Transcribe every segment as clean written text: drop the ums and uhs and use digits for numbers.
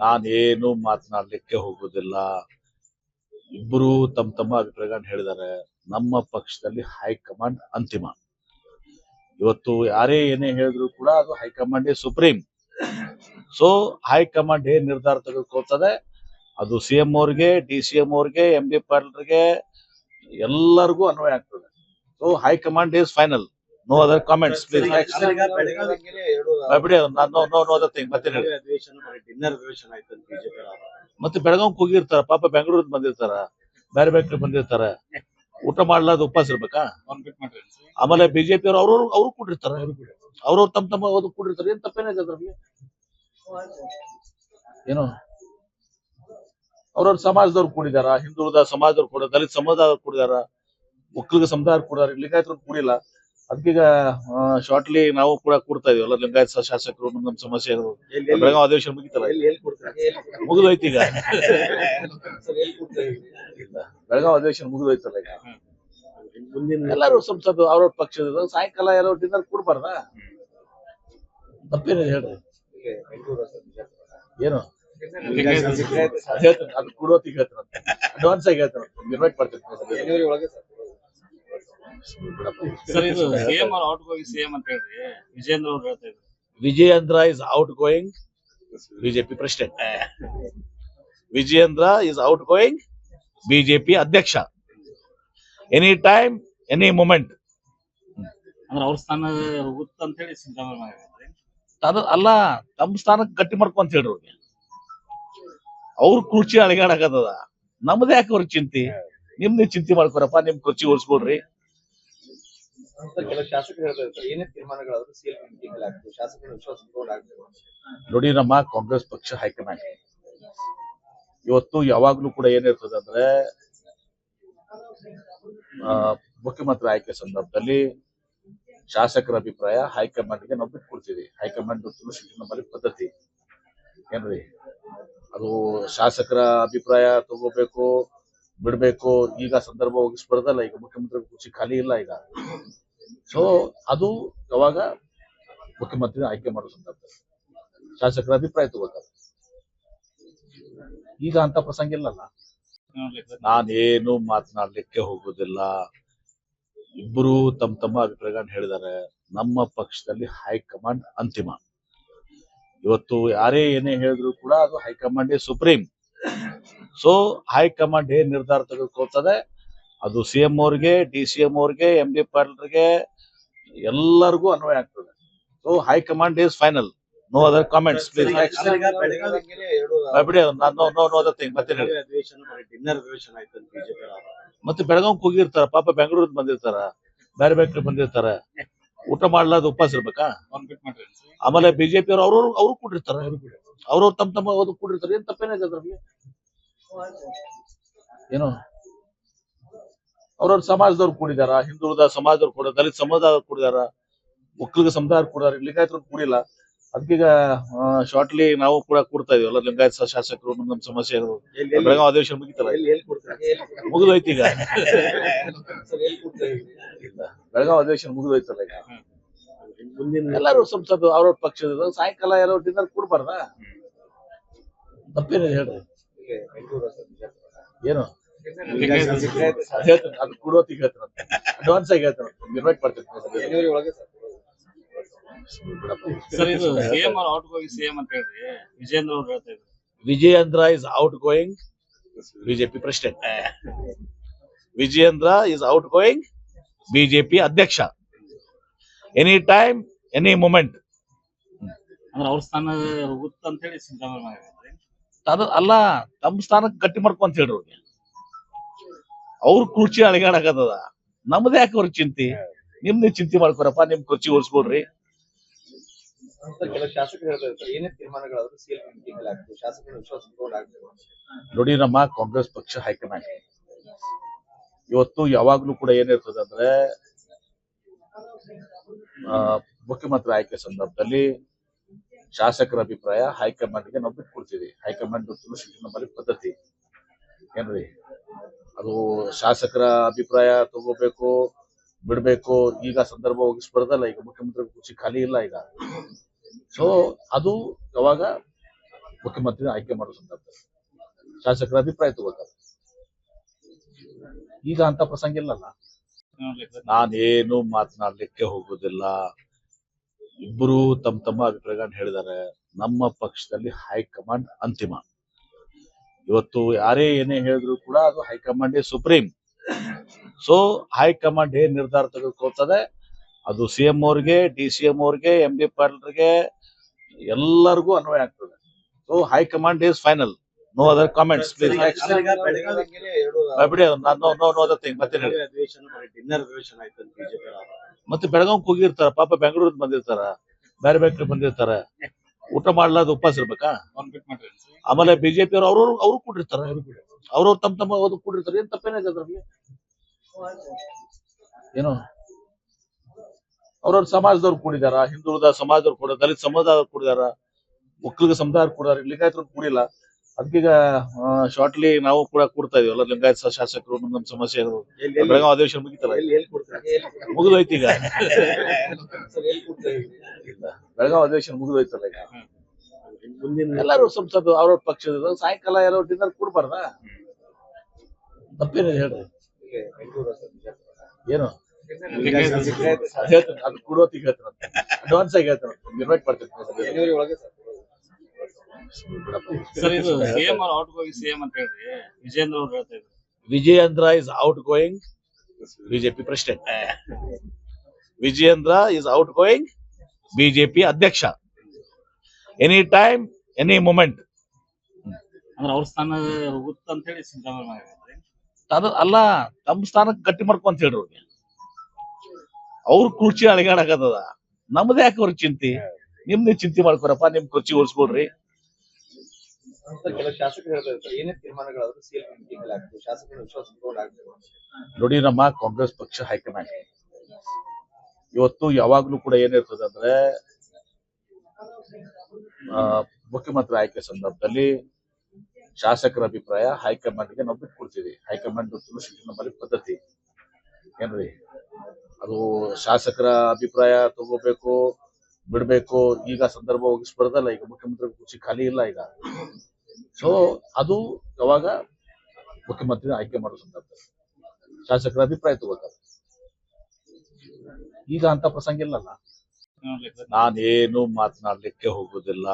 ನಾನೇನು ಮಾತನಾಡ್ಲಿಕ್ಕೆ ಹೋಗುದಿಲ್ಲ. ಇಬ್ಬರು ತಮ್ಮ ಅಭಿಪ್ರಾಯಗಳನ್ನ ಹೇಳಿದ್ದಾರೆ. ನಮ್ಮ ಪಕ್ಷದಲ್ಲಿ ಹೈಕಮಾಂಡ್ ಅಂತಿಮ. ಇವತ್ತು ಯಾರೇ ಏನೇ ಹೇಳಿದ್ರು ಕೂಡ ಅದು ಹೈಕಮಾಂಡ್ ಸುಪ್ರೀಂ. ಸೊ ಹೈಕಮಾಂಡ್ ಏನ್ ನಿರ್ಧಾರ ತೆಗೆದುಕೊಳ್ತದೆ ಅದು ಸಿಎಂ ಅವ್ರಿಗೆ, ಡಿ.ಸಿ.ಎಂ ಅವ್ರಿಗೆ, ಎಂ.ಡಿ ಪಾಟೀಲ್ರಿಗೆ ಎಲ್ಲರಿಗೂ ಅನ್ವಯ ಆಗ್ತದೆ. So high command is final. No other comments please. ಬಿಡಿ, ನೋ ಅದರ್ ಥಿಂಗ್. ಮತ್ತೆ ಬೆಳಗಾವ್ ಹೋಗಿರ್ತಾರ, ಪಾಪ ಬೆಂಗಳೂರಿಗೆ ಬಂದಿರ್ತಾರ, ಬೇರೆ ಬೇರೆ ಬಂದಿರ್ತಾರ, ಊಟ ಮಾಡ್ಲಾರ್ದ ಉಪವಾಸ ಇರ್ಬೇಕಾ? ಆಮೇಲೆ ಬಿಜೆಪಿ ಅವರು ಕೂಡಿರ್ತಾರ, ಅವ್ರವ್ರು ತಮ್ಮ ಕೂಡಿರ್ತಾರೆ. ಏನ್ ತಪ್ಪೇನಿದೆ ಅದ್ರಲ್ಲಿ? ಏನು ಅವ್ರವ್ರ ಸಮಾಜದವ್ರು ಕೂಡಿದಾರ, ಹಿಂದುಳಿದ ಸಮಾಜದವ್ರು ಕೂಡ, ದಲಿತ ಸಮುದಾಯದವ್ರು ಕೂಡಿದಾರ, ಒಕ್ಕಲಿಗ ಸಮುದಾಯ ಕೂಡಿದಾರ, ಲಿಂಗಾಯತರು ಕೂಡಿಲ್ಲ. ಅದಕ್ಕೀಗ ಶಾರ್ಟ್ಲಿ ನಾವು ಕೂಡ ಕೂಡ್ತಾ ಇದೀವಲ್ಲ, ಲಿಂಗಾಯತ ಶಾಸಕರು. ನಮ್ಮ ಸಮಸ್ಯೆ ಬೆಳಗಾವಿ ಅಧಿವೇಶನ ಮುಗಿತಲ್ಲ, ಮುಗಿದೋಯ್ತು ಈಗ. ಬೆಳಗಾವಿ ಅಧಿವೇಶನ ಮುಗಿದೋಯ್ತಲ್ಲ ಈಗ. ಎಲ್ಲರೂ ಸ್ವಲ್ಪ ಅವ್ರವ್ರ ಪಕ್ಷದ ಸಾಯಂಕಾಲ ಎಲ್ಲರೂ ಡಿನ್ನರ್ ಕೂಡ್ಬಾರ್ದ? ತಪ್ಪೇನಿದೆ ಹೇಳ್ರಿ? ಏನು ಅದು ಕೊಡೋತಿಗೆ ಹೇಳ್ತಾರಂತೆ, ಅಡ್ವಾನ್ಸ್ ಆಗಿ ಹೇಳ್ತಾರಂತೆ, ಇನ್ವೈಟ್ ಮಾಡ್ತೀನಿ. Vijayendra is out going BJP president. Vijayendra is out going BJP ಅಧ್ಯಕ್ಷ. Any time, any moment. ಅವ್ರ ಸ್ಥಾನ ಹೋಗುತ್ತೆ ಅಂತ ಹೇಳಿ ಅಲ್ಲ, ತಮ್ಮ ಸ್ಥಾನಕ್ಕೆ ಗಟ್ಟಿ ಮಾಡ್ಕೊಂತ ಹೇಳ್ರಿ ಅವ್ರಿಗೆ. ಅವ್ರ ಕುರ್ಚಿ ಅಳಿಗಾಡಕತ್ತದ, ನಮ್ದು ಯಾಕೆ ಅವ್ರ ಚಿಂತೆ? ನಿಮ್ದು ಚಿಂತೆ ಮಾಡ್ಕೊರಪ್ಪ, ನಿಮ್ ಕುರ್ಚಿ ಉಳಿಸ್ಕೊಡ್ರಿ. ನೋಡಿ, ನಮ್ಮ ಕಾಂಗ್ರೆಸ್ ಪಕ್ಷ ಹೈಕಮಾಂಡ್ ಇವತ್ತು ಯಾವಾಗ್ಲೂ ಕೂಡ ಏನಿರ್ತದೆ ಅಂದ್ರೆ, ಮುಖ್ಯಮಂತ್ರಿ ಆಯ್ಕೆ ಸಂದರ್ಭದಲ್ಲಿ ಶಾಸಕರ ಅಭಿಪ್ರಾಯ ಹೈಕಮಾಂಡ್ಗೆ ನಾವು ಬಿಟ್ಕೊಡ್ತೀವಿ. ಹೈಕಮಾಂಡ್ ನಮ್ಮಲ್ಲಿ ಪದ್ಧತಿ ಏನ್ರಿ, ಅದು ಶಾಸಕರ ಅಭಿಪ್ರಾಯ ತಗೋಬೇಕು, ಬಿಡ್ಬೇಕು. ಈಗ ಸಂದರ್ಭ ಹೋಗಿಸ್ಬಾರ್ದಲ್ಲ, ಈಗ ಮುಖ್ಯಮಂತ್ರಿ ಕುರ್ಚಿ ಖಾಲಿ ಇಲ್ಲ ಈಗ. ಸೊ ಅದು ಯಾವಾಗ ಮುಖ್ಯಮಂತ್ರಿ ಆಯ್ಕೆ ಮಾಡೋ ಸಂದರ್ಭದಲ್ಲಿ ಶಾಸಕರ ಅಭಿಪ್ರಾಯ ತಗೋತಾರೆ. ಈಗ ಅಂತ ಪ್ರಸಂಗ ಇಲ್ಲಲ್ಲ. ನಾನೇನು ಮಾತನಾಡ್ಲಿಕ್ಕೆ ಹೋಗುದಿಲ್ಲ. ಇಬ್ಬರು ತಮ್ಮ ಅಭಿಪ್ರಾಯಗಳನ್ನ ಹೇಳಿದ್ದಾರೆ. ನಮ್ಮ ಪಕ್ಷದಲ್ಲಿ ಹೈಕಮಾಂಡ್ ಅಂತಿಮ. ಇವತ್ತು ಯಾರೇ ಏನೇ ಹೇಳಿದ್ರು ಕೂಡ ಅದು ಹೈಕಮಾಂಡ್ ಸುಪ್ರೀಂ. ಸೊ ಹೈಕಮಾಂಡ್ ಏನ್ ನಿರ್ಧಾರ ತೆಗೆದುಕೊಳ್ತದೆ ಅದು ಸಿಎಂ ಅವ್ರಿಗೆ, ಡಿ.ಸಿ.ಎಂ ಅವ್ರಿಗೆ, ಎಂ.ಡಿ ಪಾಟೀಲ್ರಿಗೆ ಎಲ್ಲರಿಗೂ ಅನ್ವಯ ಆಗ್ತದೆ. So high command is final. No other comments please. ಬಿಡಿ, ನೋ ಅದರ್ ಥಿಂಗ್. ಮತ್ತೆ ಬೆಳಗಾವ್ ಹೋಗಿರ್ತಾರ, ಪಾಪ ಬೆಂಗಳೂರಿಗೆ ಬಂದಿರ್ತಾರ, ಬೇರೆ ಬೇರೆ ಬಂದಿರ್ತಾರ, ಊಟ ಮಾಡ್ಲಾರ್ದ ಉಪವಾಸ ಇರ್ಬೇಕಾ? ಆಮೇಲೆ ಬಿಜೆಪಿ ಅವರು ಕೂಡಿರ್ತಾರ, ಅವ್ರವ್ರು ತಮ್ಮ ಕೂಡಿರ್ತಾರೆ. ಏನ್ ತಪ್ಪೇನಿದೆ ಅದ್ರಲ್ಲಿ? ಏನು ಅವ್ರವ್ರ ಸಮಾಜದವ್ರು ಕೂಡಿದಾರ, ಹಿಂದುಳಿದ ಸಮಾಜದವ್ರು ಕೂಡ, ದಲಿತ ಸಮುದಾಯದವ್ರು ಕೂಡಿದಾರ, ಒಕ್ಕಲಿಗ ಸಮುದಾಯ ಕೂಡಿದಾರ, ಲಿಂಗಾಯತರು ಕೂಡಿಲ್ಲ. ಅದಕ್ಕೀಗ ಶಾರ್ಟ್ಲಿ ನಾವು ಕೂಡ ಕೂಡ್ತಾ ಇದೀವಲ್ಲ, ಲಿಂಗಾಯತ ಶಾಸಕರು. ನಮ್ಮ ಸಮಸ್ಯೆ ಬೆಳಗಾವಿ ಅಧಿವೇಶನ ಮುಗಿತಲ್ಲ, ಮುಗಿದೋಯ್ತು ಈಗ. ಬೆಳಗಾವಿ ಅಧಿವೇಶನ ಮುಗಿದೋಯ್ತಲ್ಲ ಈಗ. ಎಲ್ಲರೂ ಸ್ವಲ್ಪ ಅವ್ರವ್ರ ಪಕ್ಷದ ಸಾಯಂಕಾಲ ಎಲ್ಲರೂ ಡಿನ್ನರ್ ಕೂಡ್ಬಾರ್ದ? ತಪ್ಪೇನಿದೆ ಹೇಳ್ರಿ? ಏನು ಅದು ಕೊಡೋತಿಗೆ ಹೇಳ್ತಾರಂತೆ, ಅಡ್ವಾನ್ಸ್ ಆಗಿ ಹೇಳ್ತಾರಂತೆ, ಇನ್ವೈಟ್ ಮಾಡ್ತೀನಿ. Vijayendra is out going BJP president. Vijayendra is out going BJP ಅಧ್ಯಕ್ಷ. Any time, any moment. ಅವ್ರ ಸ್ಥಾನ ಹೋಗುತ್ತೆ ಅಂತ ಹೇಳಿ ಅಲ್ಲ, ತಮ್ಮ ಸ್ಥಾನಕ್ಕೆ ಗಟ್ಟಿ ಮಾಡ್ಕೊಂತ ಹೇಳ್ರಿ ಅವ್ರಿಗೆ. ಅವ್ರ ಕುರ್ಚಿ ಅಳಿಗಾಡಕತ್ತದ, ನಮ್ದು ಯಾಕೆ ಅವ್ರ ಚಿಂತೆ? ನಿಮ್ದು ಚಿಂತೆ ಮಾಡ್ಕೊರಪ್ಪ, ನಿಮ್ ಕುರ್ಚಿ ಉಳಿಸ್ಕೊಡ್ರಿ. ನೋಡಿ, ನಮ್ಮ ಕಾಂಗ್ರೆಸ್ ಪಕ್ಷ ಹೈಕಮಾಂಡ್ ಇವತ್ತು ಯಾವಾಗ್ಲೂ ಕೂಡ ಏನಿರ್ತದೆ ಅಂದ್ರೆ, ಮುಖ್ಯಮಂತ್ರಿ ಆಯ್ಕೆ ಸಂದರ್ಭದಲ್ಲಿ ಶಾಸಕರ ಅಭಿಪ್ರಾಯ ಹೈಕಮಾಂಡ್ಗೆ ನಾವು ಬಿಟ್ಕೊಡ್ತೀವಿ. ಹೈಕಮಾಂಡ್ ನಮ್ಮಲ್ಲಿ ಪದ್ಧತಿ ಏನ್ರಿ, ಅದು ಶಾಸಕರ ಅಭಿಪ್ರಾಯ ತಗೋಬೇಕು, ಬಿಡ್ಬೇಕು. ಈಗ ಸಂದರ್ಭ ಹೋಗಿಸ್ಬಾರ್ದಲ್ಲ, ಈಗ ಮುಖ್ಯಮಂತ್ರಿ ಕುರ್ಚಿ ಖಾಲಿ ಇಲ್ಲ ಈಗ. ಸೊ ಅದು ಯಾವಾಗ ಮುಖ್ಯಮಂತ್ರಿ ಆಯ್ಕೆ ಮಾಡೋ ಸಂದರ್ಭದಲ್ಲಿ ಶಾಸಕರ ಅಭಿಪ್ರಾಯ ತಗೋತಾರೆ. ಈಗ ಅಂತ ಪ್ರಸಂಗ ಇಲ್ಲಲ್ಲ. ನಾನೇನು ಮಾತನಾಡ್ಲಿಕ್ಕೆ ಹೋಗುದಿಲ್ಲ. ಇಬ್ಬರು ತಮ್ಮ ಅಭಿಪ್ರಾಯಗಳನ್ನ ಹೇಳಿದ್ದಾರೆ. ನಮ್ಮ ಪಕ್ಷದಲ್ಲಿ ಹೈಕಮಾಂಡ್ ಅಂತಿಮ. ಇವತ್ತು ಯಾರೇ ಏನೇ ಹೇಳಿದ್ರು ಕೂಡ ಅದು ಹೈಕಮಾಂಡ್ ಸುಪ್ರೀಂ. ಸೊ ಹೈಕಮಾಂಡ್ ಏನ್ ನಿರ್ಧಾರ ತೆಗೆದುಕೊಳ್ತದೆ ಅದು ಸಿಎಂ ಅವ್ರಿಗೆ, DCM ಅವ್ರಿಗೆ, MB ಪಾಟೀಲ್ರಿಗೆ ಎಲ್ಲರಿಗೂ ಅನ್ವಯ ಆಗ್ತದೆ. So high command is final. No other comments please. ಬಿಡಿ ನೋ ಅದರ್ ಥಿಂಗ್. ಮತ್ತೆ ಬೆಳಗಾವಿಗೆ ಹೋಗಿರ್ತಾರ, ಪಾಪ ಬೆಂಗಳೂರಿಗೆ ಬಂದಿರ್ತಾರ, ಬೇರೆ ಬೇರೆ ಬಂದಿರ್ತಾರ, ಊಟ ಮಾಡ್ಲಾದ ಉಪವಾಸ ಇರ್ಬೇಕಾ? ಆಮೇಲೆ ಬಿಜೆಪಿ ಅವರು ಕೂಡಿರ್ತಾರ, ಅವ್ರವ್ರು ತಮ್ಮ ಕೂಡಿರ್ತಾರೆ. ಏನ್ ತಪ್ಪೇನಿದೆ ಅದ್ರಲ್ಲಿ? ಏನು ಅವ್ರವ್ರ ಸಮಾಜದವ್ರು ಕೂಡಿದಾರ, ಹಿಂದುಳಿದ ಸಮಾಜದವ್ರು ಕೂಡ, ದಲಿತ ಸಮುದಾಯದವ್ರು ಕೂಡಿದಾರ, ಒಕ್ಕಲಿಗ ಸಮುದಾಯ ಕೂಡಿದಾರ, ಲಿಂಗಾಯತರು ಕೂಡಿಲ್ಲ. ಅದಕ್ಕೀಗ ಶಾರ್ಟ್ಲಿ ನಾವು ಕೂಡ ಕೂಡ್ತಾ ಇದೀವಲ್ಲ, ಲಿಂಗಾಯತ ಶಾಸಕರು. ನಮ್ಮ ಸಮಸ್ಯೆ ಇರೋದು ಬೆಳಗಾವಿ ಅಧಿವೇಶನ ಮುಗಿತಲ್ಲ, ಮುಗಿದೋಯ್ತು ಈಗ. ಬೆಳಗಾವಿ ಅಧಿವೇಶನ ಮುಗಿದೋಯ್ತಲ್ಲ ಈಗ. ಎಲ್ಲರೂ ಸಂಸದ ಅವ್ರವ್ರ ಪಕ್ಷದ ಸಾಯಂಕಾಲ ಯಾರೋ ಡಿನ್ನರ್ ಕೂಡ್ಬಾರ್ದ? ತಪ್ಪೇನಿದೆ ಹೇಳ್ರಿ. ಏನು ಹೇಳ್ತೇನೆ, ಅದು ಕೊಡೋತಿಗೆ ಹೇಳ್ತೇನೆ, ಅಡ್ವಾನ್ಸ್ ಆಗಿ ಹೇಳ್ತೇನೆ, ಇನ್ವೈಟ್ ಮಾಡ್ತೇನೆ. ಸರ್, ಇದು ಸಿಎಂ ಔಟ್ ಗೋಯಿಂಗ್ ಸಿಎಂ ಅಂತ ಹೇಳ್ರಿ ವಿಜೇಂದ್ರ ಅವ್ರು ಹೇಳ್ತಾ ಇದ್ರು. Vijayendra is out going BJP president. Vijayendra is out going BJP ಅಧ್ಯಕ್ಷ. Any time, any moment. ಅಂದ್ರೆ ಅವ್ರ ಸ್ಥಾನ ಹೋಗುತ್ತ ಅಂತ ಹೇಳಿ ಸಿದ್ದರಾಮಯ್ಯ ಅಲ್ಲ, ತಮ್ಮ ಸ್ಥಾನಕ್ಕೆ ಗಟ್ಟಿ ಮಾಡ್ಕೊಂತ ಹೇಳ್ರಿ ಅವ್ರಿಗೆ. ಅವ್ರ ಕುರ್ಚಿ ಅಳಿಗಾಡಕತ್ತದ, ನಮ್ದು ಯಾಕೆ ಅವ್ರ ಚಿಂತೆ? ನಿಮ್ದು ಚಿಂತೆ ಮಾಡ್ಕೊರಪ್ಪ, ನಿಮ್ ಕುರ್ಚಿ ಉಳಿಸ್ಕೊಡ್ರಿ. ನೋಡಿ, ನಮ್ಮ ಕಾಂಗ್ರೆಸ್ ಪಕ್ಷ ಹೈಕಮಾಂಡ್ ಇವತ್ತು ಯಾವಾಗ್ಲೂ ಕೂಡ ಏನಿರ್ತದೆ ಅಂದ್ರೆ, ಮುಖ್ಯಮಂತ್ರಿ ಆಯ್ಕೆ ಸಂದರ್ಭದಲ್ಲಿ ಶಾಸಕರ ಅಭಿಪ್ರಾಯ ಹೈಕಮಾಂಡ್ಗೆ ನಾವು ಬಿಟ್ಕೊಡ್ತೀವಿ. ಹೈಕಮಾಂಡ್ ನಮ್ಮಲ್ಲಿ ಪದ್ಧತಿ ಏನ್ರಿ, ಅದು ಶಾಸಕರ ಅಭಿಪ್ರಾಯ ತಗೋಬೇಕು, ಬಿಡ್ಬೇಕು. ಈಗ ಸಂದರ್ಭ ಹೋಗಿಸ್ಬಾರ್ದಲ್ಲ, ಈಗ ಮುಖ್ಯಮಂತ್ರಿ ಕುರ್ಚಿ ಖಾಲಿ ಇಲ್ಲ ಈಗ. ಸೊ ಅದು ಯಾವಾಗ ಮುಖ್ಯಮಂತ್ರಿ ಆಯ್ಕೆ ಮಾಡೋ ಸಂದರ್ಭದಲ್ಲಿ ಶಾಸಕರ ಅಭಿಪ್ರಾಯ ತಗೋತಾರೆ. ಈಗ ಅಂತ ಪ್ರಸಂಗ ಇಲ್ಲಲ್ಲ. ನಾನೇನು ಮಾತನಾಡ್ಲಿಕ್ಕೆ ಹೋಗುದಿಲ್ಲ.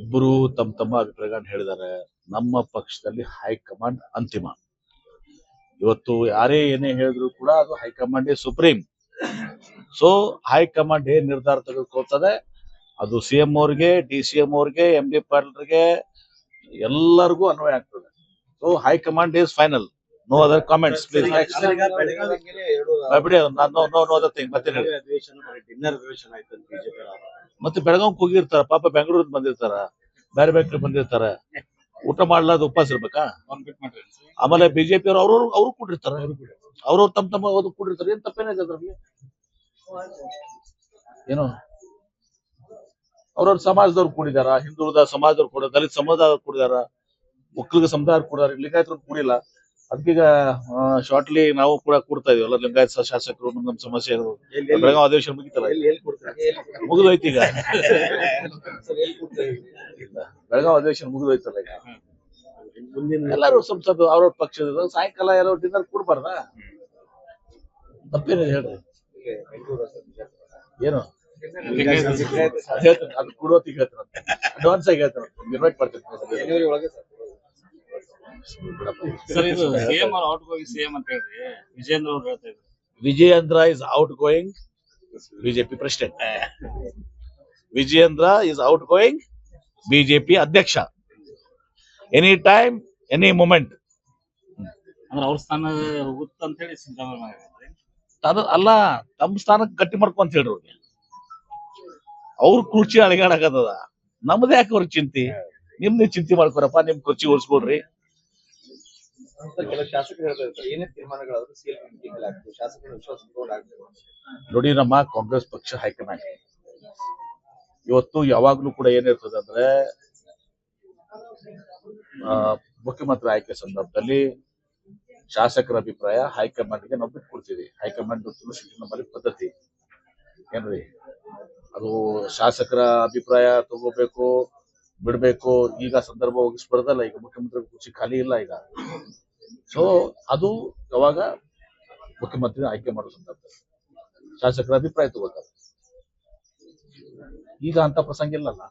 ಇಬ್ಬರು ತಮ್ಮ ಅಭಿಪ್ರಾಯಗಳನ್ನ ಹೇಳಿದ್ದಾರೆ. ನಮ್ಮ ಪಕ್ಷದಲ್ಲಿ ಹೈಕಮಾಂಡ್ ಅಂತಿಮ. ಇವತ್ತು ಯಾರೇ ಏನೇ ಹೇಳಿದ್ರು ಕೂಡ ಅದು ಹೈಕಮಾಂಡ್ ಸುಪ್ರೀಂ. ಸೊ ಹೈಕಮಾಂಡ್ ಏನ್ ನಿರ್ಧಾರ ತೆಗೆದುಕೊಳ್ತದೆ ಅದು ಸಿಎಂ ಅವ್ರಿಗೆ, DCM ಅವ್ರಿಗೆ, MB ಪಾಟೀಲ್ರಿಗೆ ಎಲ್ಲರಿಗೂ ಅನ್ವಯ ಆಗ್ತದೆ. So high command is final. No other comments please. ಬಿಡಿ ನೋ ಅದರ್ ಥಿಂಗ್. ಮತ್ತೆ ಬೆಳಗಾವಿಗೆ ಹೋಗಿರ್ತಾರ, ಪಾಪ ಬೆಂಗಳೂರಿಗೆ ಬಂದಿರ್ತಾರ, ಬೇರೆ ಬೇರೆ ಬಂದಿರ್ತಾರ, ಊಟ ಮಾಡ್ಲಾದ ಉಪವಾಸ ಇರ್ಬೇಕಾ? ಆಮೇಲೆ ಬಿಜೆಪಿ ಅವರು ಕೂಡಿರ್ತಾರ, ಅವ್ರವ್ರು ತಮ್ಮ ಕೂಡಿರ್ತಾರೆ. ಏನ್ ತಪ್ಪೇನಿದೆ ಅದ್ರಲ್ಲಿ? ಏನು ಅವ್ರವ್ರ ಸಮಾಜದವ್ರು ಕೂಡಿದಾರ, ಹಿಂದುಳಿದ ಸಮಾಜದವ್ರು ಕೂಡ, ದಲಿತ ಸಮುದಾಯದವ್ರು ಕೂಡಿದಾರ, ಒಕ್ಕಲಿಗ ಸಮುದಾಯ ಕೂಡಿದಾರ, ಲಿಂಗಾಯತರು ಕೂಡಿಲ್ಲ. ಅದಕ್ಕೀಗ ಶಾರ್ಟ್ಲಿ ನಾವು ಕೂಡ ಕೂಡ್ತಾ ಇದೀವಲ್ಲ, ಲಿಂಗಾಯತ ಶಾಸಕರು. ನಮ್ಮ ಸಮಸ್ಯೆ ಇರೋದು ಬೆಳಗಾವಿ ಅಧಿವೇಶನ ಮುಗಿತಲ್ಲ, ಮುಗಿದೋಯ್ತು ಈಗ. ಬೆಳಗಾವಿ ಅಧಿವೇಶನ ಮುಗಿದೋಯ್ತಲ್ಲ ಈಗ. ಎಲ್ಲರೂ ಸಂಸದ ಅವ್ರವ್ರ ಪಕ್ಷದ ಸಾಯಂಕಾಲ ಯಾರೋ ಡಿನ್ನರ್ ಕೂಡ್ಬಾರ್ದ? ತಪ್ಪೇನಿದೆ ಹೇಳ್ರಿ. ಏನು ಹೇಳ್ತೇನೆ, ಅದು ಕೊಡೋತಿಗೆ ಹೇಳ್ತೇನೆ, ಅಡ್ವಾನ್ಸ್ ಆಗಿ ಹೇಳ್ತೇನೆ, ಇನ್ವೈಟ್ ಮಾಡ್ತೇನೆ. ಸರ್, ಇದು ಸಿಎಂ ಔಟ್ ಗೋಯಿಂಗ್ ಸಿಎಂ ಅಂತ ಹೇಳ್ರಿ ವಿಜೇಂದ್ರ ಅವ್ರು ಹೇಳ್ತಾ ಇದ್ರು. Vijayendra is out going BJP president. Vijayendra is out going BJP ಅಧ್ಯಕ್ಷ. Any time, any moment. ಅಂದ್ರೆ ಅವ್ರ ಸ್ಥಾನ ಹೋಗುತ್ತ ಅಂತ ಹೇಳಿ ಸಿದ್ದರಾಮಯ್ಯ ಅಲ್ಲ, ತಮ್ಮ ಸ್ಥಾನಕ್ಕೆ ಗಟ್ಟಿ ಮಾಡ್ಕೊಂತ ಹೇಳ್ರಿ ಅವ್ರಿಗೆ. ಅವ್ರ ಕುರ್ಚಿ ಅಳಿಗಾಡಕತ್ತದ, ನಮ್ದು ಯಾಕೆ ಅವ್ರ ಚಿಂತೆ? ನಿಮ್ದು ಚಿಂತೆ ಮಾಡ್ಕೊರಪ್ಪ, ನಿಮ್ ಕುರ್ಚಿ ಉಳಿಸ್ಕೊಡ್ರಿ. ನೋಡಿ, ನಮ್ಮ ಕಾಂಗ್ರೆಸ್ ಪಕ್ಷ ಹೈಕಮಾಂಡ್ ಇವತ್ತು ಯಾವಾಗ್ಲೂ ಕೂಡ ಏನಿರ್ತದೆ ಅಂದ್ರೆ, ಮುಖ್ಯಮಂತ್ರಿ ಆಯ್ಕೆ ಸಂದರ್ಭದಲ್ಲಿ ಶಾಸಕರ ಅಭಿಪ್ರಾಯ ಹೈಕಮಾಂಡ್ಗೆ ನಾವು ಬಿಟ್ಕೊಡ್ತೀವಿ. ಹೈಕಮಾಂಡ್ ನಮ್ಮಲ್ಲಿ ಪದ್ಧತಿ ಏನ್ರಿ, ಅದು ಶಾಸಕರ ಅಭಿಪ್ರಾಯ ತಗೋಬೇಕು, ಬಿಡ್ಬೇಕು, ಈಗ ಸಂದರ್ಭ ಹೋಗಿಸ್ಬಾರ್ದಲ್ಲ, ಈಗ ಮುಖ್ಯಮಂತ್ರಿ ಕುರ್ಚಿ ಖಾಲಿ ಇಲ್ಲ ಈಗ. ಸೊ ಅದು ಯಾವಾಗ ಮುಖ್ಯಮಂತ್ರಿ ಆಯ್ಕೆ ಮಾಡೋ ಸಂದರ್ಭ ಶಾಸಕರ ಅಭಿಪ್ರಾಯ ತಗೋತಾರೆ. ಈಗ ಅಂತ ಪ್ರಸಂಗ ಇಲ್ಲಲ್ಲ.